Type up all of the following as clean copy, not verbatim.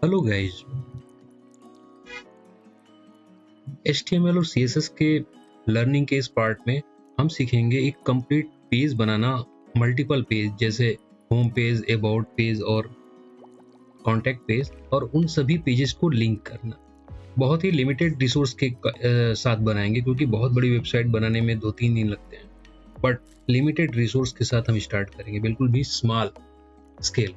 Hello guys. HTML और CSS के learning के इस पार्ट में हम सीखेंगे एक कंप्लीट पेज बनाना, मल्टीपल पेज जैसे होम पेज, अबाउट पेज और कॉन्टैक्ट पेज, और उन सभी पेजेस को लिंक करना। बहुत ही लिमिटेड रिसोर्स के साथ बनाएंगे क्योंकि बहुत बड़ी वेबसाइट बनाने में 2-3 दिन लगते हैं, बट लिमिटेड रिसोर्स के साथ हम स्टार्ट करेंगे, बिल्कुल भी स्मॉल स्केल।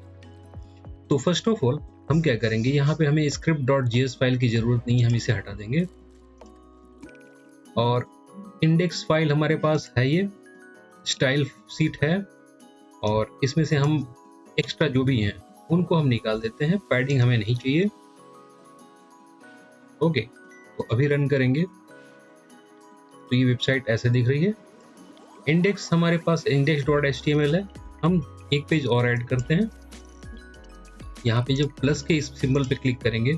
तो फर्स्ट ऑफ ऑल हम क्या करेंगे, यहाँ पे हमें script.js फाइल की जरूरत नहीं है, हम इसे हटा देंगे। और इंडेक्स फाइल हमारे पास है, ये स्टाइल शीट है, और इसमें से हम एक्स्ट्रा जो भी हैं उनको हम निकाल देते हैं, पैडिंग हमें नहीं चाहिए। ओके, तो अभी रन करेंगे तो ये वेबसाइट ऐसे दिख रही है। इंडेक्स हमारे पास index.html है। हम एक पेज और ऐड करते हैं। यहाँ पे जब प्लस के इस सिंबल पे क्लिक करेंगे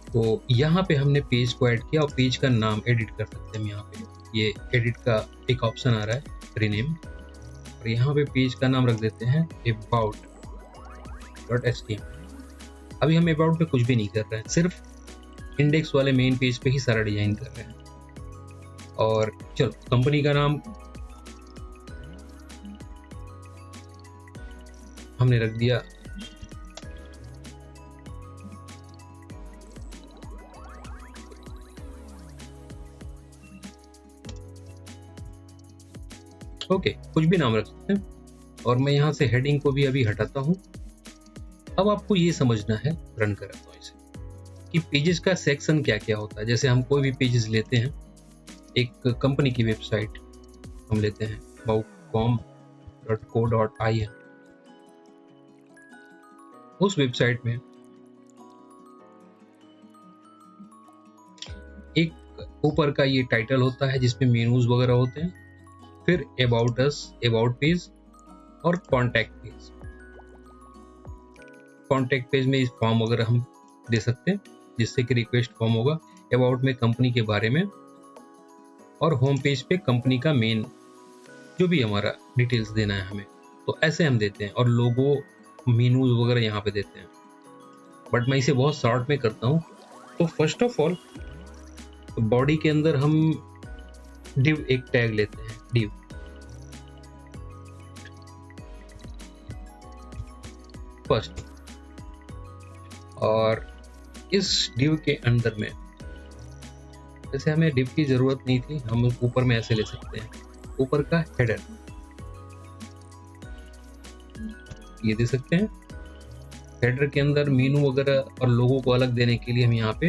तो यहाँ पे हमने पेज को ऐड किया और पेज का नाम एडिट कर सकते हैं। यहाँ पे ये एडिट का एक ऑप्शन आ रहा है, रीनेम, और यहाँ पे पेज का नाम रख देते हैं about.html। अभी हम about पे कुछ भी नहीं कर रहे हैं, सिर्फ इंडेक्स वाले मेन पेज पे ही सारा डिजाइन कर रहे हैं। और चलो, कंपनी का नाम हमने रख दिया ओके, कुछ भी नाम रख सकते हैं। और मैं यहाँ से हेडिंग को भी अभी हटाता हूँ। अब आपको ये समझना है, रन कराता हूँ इसे, कि पेजेस का सेक्शन क्या क्या होता है। जैसे हम कोई भी पेजेस लेते हैं, एक कंपनी की वेबसाइट हम लेते हैं abowcom.co.in। उस वेबसाइट में एक ऊपर का ये टाइटल होता है जिसमें मेनूज वगैरह होते हैं, फिर अबाउट अस, अबाउट पेज और कॉन्टैक्ट पेज। कॉन्टैक्ट पेज में इस फॉर्म वगैरह हम दे सकते हैं जिससे कि रिक्वेस्ट फॉर्म होगा। अबाउट में कंपनी के बारे में, और होम पेज पे कंपनी का मेन जो भी हमारा डिटेल्स देना है हमें, तो ऐसे हम देते हैं। और लोगो, मेनूज वगैरह यहाँ पे देते हैं, बट मैं इसे बहुत शॉर्ट में करता हूँ। तो फर्स्ट ऑफ ऑल बॉडी के अंदर हम डिव एक टैग लेते हैं, डिव। फर्स्ट, और इस डिव के अंदर में, जैसे हमें डिव की जरूरत नहीं थी, हम ऊपर में ऐसे ले सकते हैं, ऊपर का हेडर ये दे सकते हैं। हेडर के अंदर मेनू वगैरह और लोगों को अलग देने के लिए हम यहाँ पे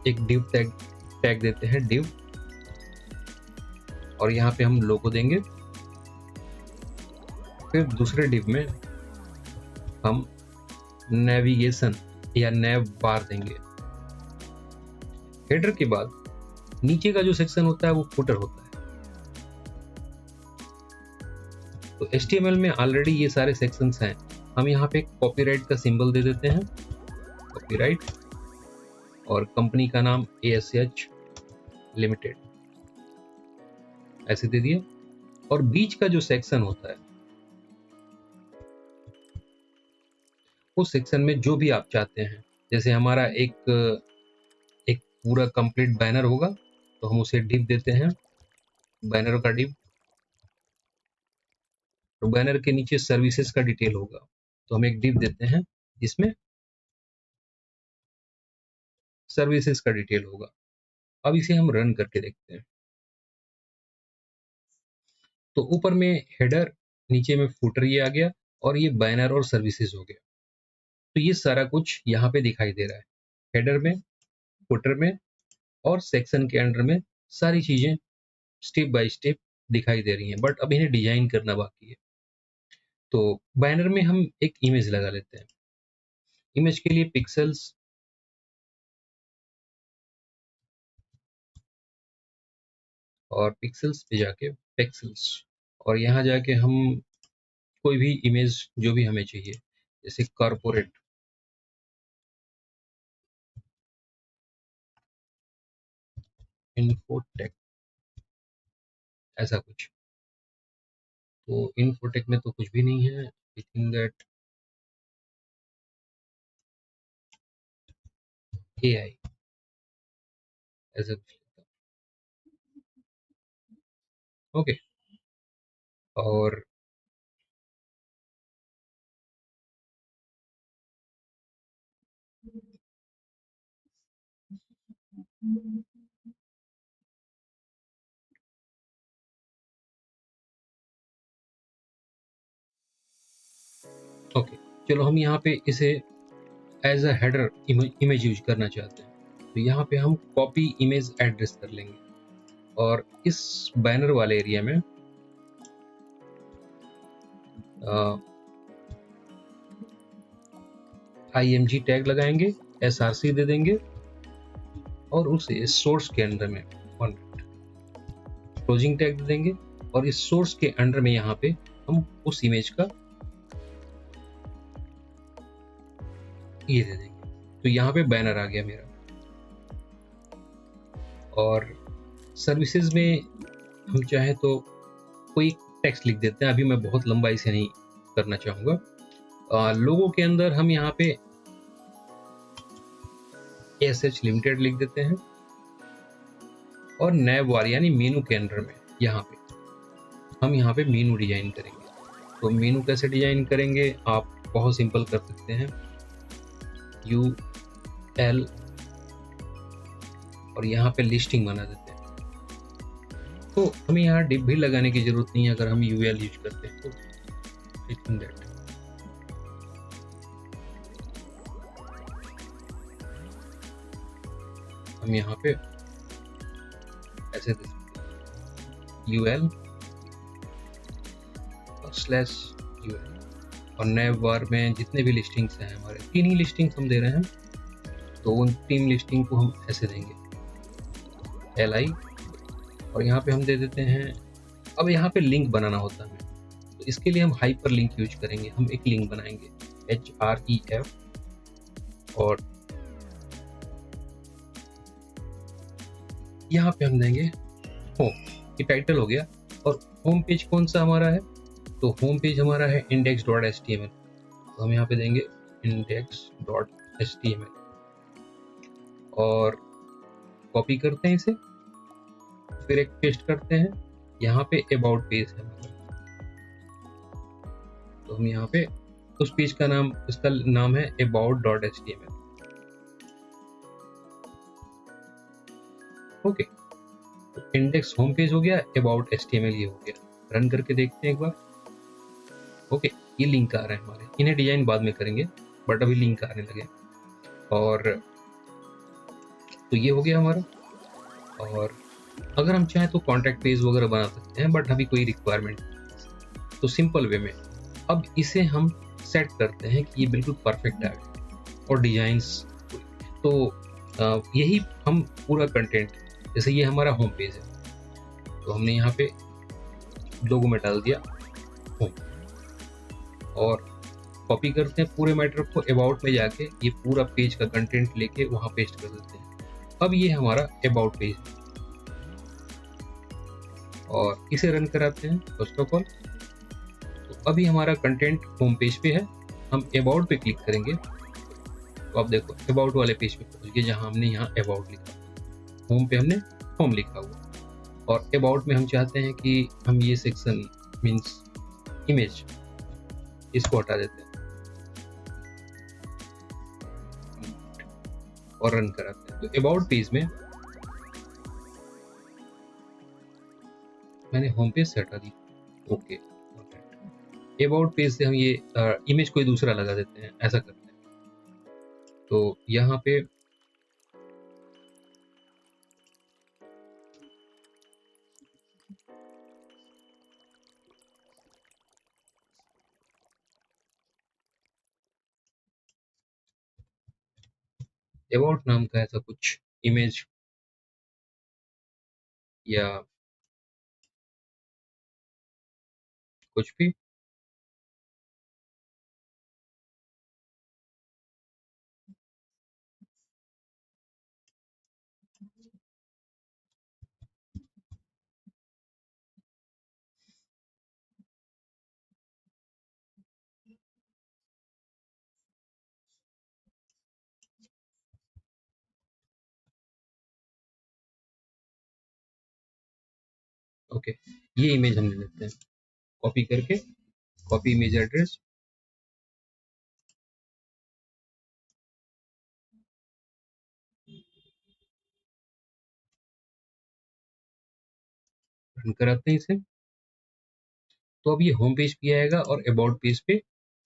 एक डिव टैग देते हैं, डिव, और यहाँ पे हम लोगो देंगे। फिर दूसरे डिव में हम नेविगेशन या नेव बार देंगे। हेडर के बाद नीचे का जो सेक्शन होता है वो फुटर होता है। तो HTML में ऑलरेडी ये सारे सेक्शंस हैं। हम यहाँ पे कॉपीराइट का सिंबल दे देते हैं, कॉपीराइट, और कंपनी का नाम ASH लिमिटेड ऐसे दे दिया। और बीच का जो सेक्शन होता है उस सेक्शन में जो भी आप चाहते हैं, जैसे हमारा एक पूरा कंप्लीट बैनर होगा तो हम उसे डिव देते हैं, बैनर का डिव। तो बैनर के नीचे सर्विसेज का डिटेल होगा तो हम एक डिव देते हैं जिसमें सर्विसेज का डिटेल होगा। अब इसे हम रन करके देखते हैं। तो ऊपर में हेडर, नीचे में फुटर ये आ गया, और ये बैनर और सर्विसेज हो गया। तो ये सारा कुछ यहाँ पे दिखाई दे रहा है, हेडर में, फुटर में और सेक्शन के अंडर में सारी चीजें स्टेप बाय स्टेप दिखाई दे रही हैं, बट अब इन्हें डिजाइन करना बाकी है। तो बैनर में हम एक इमेज लगा लेते हैं। इमेज के लिए पिक्सल्स, और पिक्सल्स पे जाके पिक्सल्स, और यहाँ जाके हम कोई भी इमेज जो भी हमें चाहिए, जैसे कॉर्पोरेट, इन्फोटेक, ऐसा कुछ। तो इन्फोटेक में तो कुछ भी नहीं है, आई थिंक दैट AI ऐसा कुछ। ओके। और ओके, चलो हम यहाँ पे इसे as a header image use करना चाहते हैं, तो यहाँ पे हम कॉपी इमेज एड्रेस कर लेंगे और इस बैनर वाले एरिया में IMG टैग लगाएंगे, SRC दे देंगे और उसे सोर्स के अंदर में क्लोजिंग टैग दे देंगे और इस सोर्स के अंडर में यहाँ पे हम उस इमेज का ये दे देंगे। तो यहाँ पे बैनर आ गया मेरा। और सर्विसेज में हम चाहे तो कोई टेक्स्ट लिख देते हैं, अभी मैं बहुत लंबाई से नहीं करना चाहूँगा। लोगों के अंदर हम यहाँ पे ASH लिमिटेड लिख देते हैं और नैब वार यानी मेनू के अंदर में यहाँ पे हम यहाँ पे मेनू डिजाइन करेंगे। तो मेनू कैसे डिजाइन करेंगे, आप बहुत सिंपल कर सकते हैं, UL और यहाँ पे लिस्टिंग बना देते हैं। तो हमें यहाँ डिप भी लगाने की जरूरत नहीं है अगर हम UL यूज करते हैं तो। आई थिंक दैट हम यहाँ पे ऐसे दे सकते हैं, UL और /UL और नए बार में जितने भी लिस्टिंग्स हैं, हमारे 3 ही लिस्टिंग्स हम दे रहे हैं, तो उन 3 लिस्टिंग को हम ऐसे देंगे LI और यहाँ पे हम दे देते हैं। अब यहाँ पे लिंक बनाना होता है, तो इसके लिए हम हाइपर लिंक यूज करेंगे। हम एक लिंक बनाएंगे HREF और यहाँ पे हम देंगे होम, ये टाइटल हो गया। और होम पेज कौन सा हमारा है, तो होम पेज हमारा है index.html, तो हम यहाँ पे देंगे index.html और कॉपी करते हैं इसे, फिर एक पेस्ट करते हैं। यहाँ पे अबाउट पेज है, तो हम यहाँ पे उस पेज का नाम, इसका नाम है about.html। ओके, तो इंडेक्स होम पेज हो गया, अबाउट HTML ये हो गया। रन करके देखते हैं एक बार। ओके, ये लिंक आ रहे हैं हमारे, इन्हें डिजाइन बाद में करेंगे बट अभी लिंक आने लगे। और तो ये हो गया हमारा। और अगर हम चाहें तो कॉन्टैक्ट पेज वगैरह बना सकते हैं, बट अभी कोई रिक्वायरमेंट, तो सिंपल वे में अब इसे हम सेट करते हैं कि ये बिल्कुल परफेक्ट आए और डिजाइंस। तो यही हम पूरा कंटेंट, जैसे ये हमारा होम पेज है, तो हमने यहाँ पे लोगो में डाल दिया होम और कॉपी करते हैं पूरे मैटर को, अबाउट में जाके ये पूरा पेज का कंटेंट लेके वहाँ पेस्ट कर देते हैं। अब ये हमारा अबाउट पेज है और इसे रन कराते हैं फर्स्ट ऑफ ऑल। तो अभी हमारा कंटेंट होम पेज पे है, हम अबाउट पे क्लिक करेंगे तो आप देखो अबाउट वाले पेज पे पहुंच गए, जहाँ हमने यहाँ अबाउट लिखा, होम पे हमने होम लिखा हुआ। और अबाउट में हम चाहते हैं कि हम ये सेक्शन मीन्स इमेज, इसको हटा देते हैं और रन कराते हैं। तो अबाउट पेज में मैंने होम पेज से हटा दी। ओके, अबाउट पेज से हम ये इमेज कोई दूसरा लगा देते हैं, ऐसा करते हैं। तो यहाँ पे अबाउट नाम का ऐसा कुछ इमेज या कुछ भी, ओके, ये इमेज हम ले लेते हैं, कॉपी करके, कॉपी इमेज एड्रेस, रन कराते हैं इसे। तो अब ये होम पेज पे आएगा और अबाउट पेज पे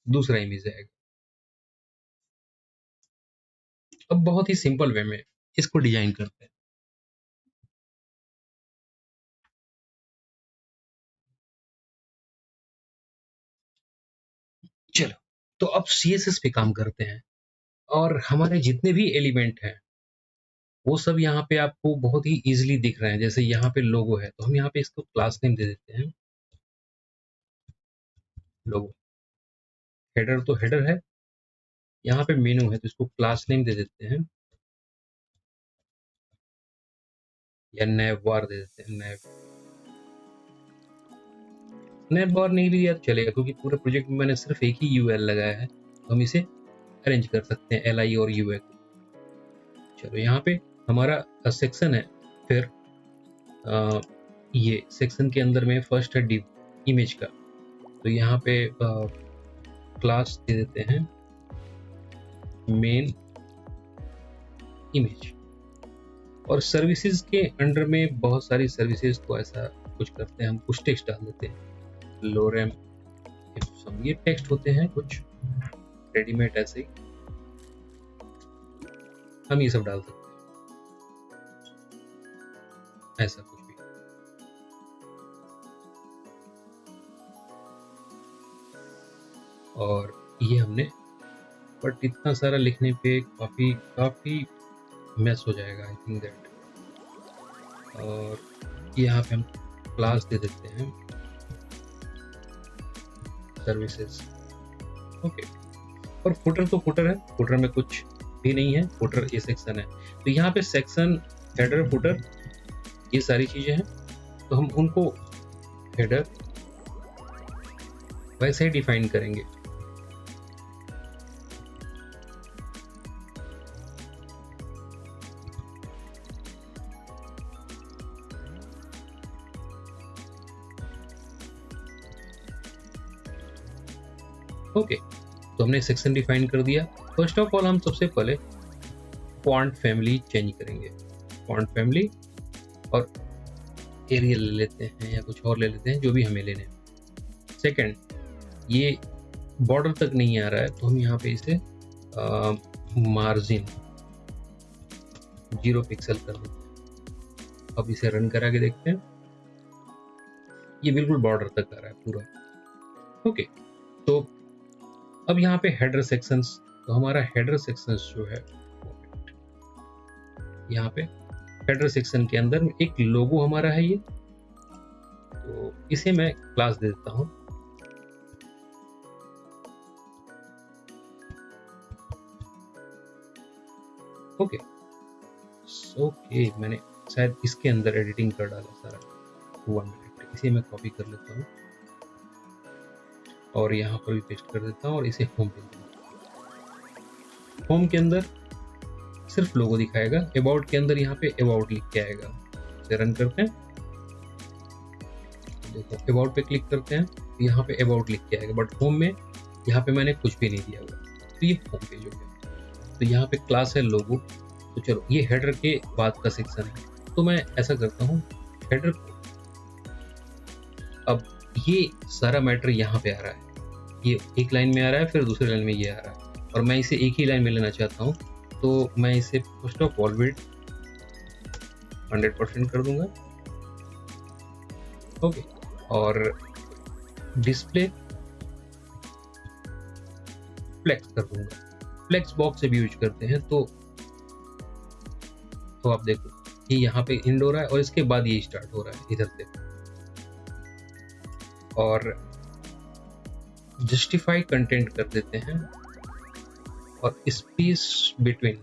दूसरा इमेज आएगा। अब बहुत ही सिंपल वे में इसको डिजाइन करते हैं। चलो, तो अब CSS पे काम करते हैं, और हमारे जितने भी एलिमेंट हैं वो सब यहाँ पे आपको बहुत ही इजीली दिख रहे हैं। जैसे यहाँ पे लोगो है, तो हम यहाँ पे इसको क्लास नेम दे देते हैं, लोगो। हेडर तो हेडर है, यहाँ पे मेनू है तो इसको क्लास नेम दे देते हैं, या नैव बार दे देते हैं। नैव बार नहीं भी याद चलेगा, क्योंकि पूरे प्रोजेक्ट में मैंने सिर्फ एक ही यूएल लगाया है, तो हम इसे अरेंज कर सकते हैं LI और UL। चलो, यहाँ पे हमारा सेक्शन है, फिर ये सेक्शन के अंदर में फर्स्ट है डिव इमेज का, तो यहाँ पे क्लास दे देते हैं मेन इमेज। और सर्विसेज के अंडर में बहुत सारी सर्विसेज, तो ऐसा कुछ करते हैं, हम कुछ टेक्स्ट डाल देते हैं, लोरेम, ये टेक्स्ट होते हैं कुछ रेडीमेड, ऐसे ही हम ये सब डाल सकते हैं, ऐसा कुछ भी। और ये हमने, बट इतना सारा लिखने पे काफी मैस हो जाएगा, आई थिंक दैट। और यहाँ पे हम क्लास दे देते हैं सर्विसेज, ओके। और फुटर तो फुटर है, फुटर में कुछ भी नहीं है, फुटर ये सेक्शन है, तो यहाँ पे सेक्शन, हेडर, फुटर, ये सारी चीजें हैं, तो हम उनको हेडर वैसे ही डिफाइन करेंगे। ओके, तो हमने सेक्शन डिफाइन कर दिया। फर्स्ट ऑफ ऑल हम सबसे पहले फॉन्ट फैमिली चेंज करेंगे, फॉन्ट फैमिली, और एरियल ले लेते हैं या कुछ और ले लेते हैं, जो भी हमें लेने हैं। सेकंड, ये बॉर्डर तक नहीं आ रहा है, तो हम यहाँ पे इसे मार्जिन 0 पिक्सल कर देते हैं। अब इसे रन करा के देखते हैं, ये बिल्कुल बॉर्डर तक आ रहा है पूरा, ओके। तो अब यहाँ पे हेडर सेक्शंस, तो हमारा हेडर सेक्शंस जो है, यहाँ पे हेडर सेक्शन के अंदर एक लोगो हमारा है ये, तो इसे मैं क्लास दे देता हूँ, ओके। ओके, मैंने शायद इसके अंदर एडिटिंग कर डाला सारा, 1 मिनट, इसे मैं कॉपी कर लेता हूँ और यहाँ पर भी पेस्ट कर देता हूँ, और इसे होम पे, होम के अंदर सिर्फ लोगो दिखाएगा, अबाउट के अंदर यहाँ पे अबाउट लिख के आएगा। इसे रन करते हैं, देखो अबाउट पे क्लिक करते हैं, यहाँ पे अबाउट लिख के आएगा, बट होम में यहाँ पे मैंने कुछ भी नहीं दिया हुआ, तो ये होम पेज हो गया। तो यहाँ पे क्लास है लोगो, तो चलो ये हेडर के बाद का सेक्शन है, तो मैं ऐसा करता हूँ, हेडर को, अब ये सारा मैटर यहाँ पे आ रहा है, ये एक लाइन में आ रहा है, फिर दूसरी लाइन में ये आ रहा है, और मैं इसे एक ही लाइन में लेना चाहता हूँ, तो मैं इसे फर्स्ट ऑफ ऑल विड्थ 100% कर दूंगा, ओके। और डिस्प्ले फ्लेक्स कर दूंगा, फ्लेक्स बॉक्स से भी यूज करते हैं, तो आप देखो कि यहाँ पे एंड हो रहा है और इसके बाद ये स्टार्ट हो रहा है इधर से। और जस्टिफाई कंटेंट कर देते हैं, और स्पेस बिटवीन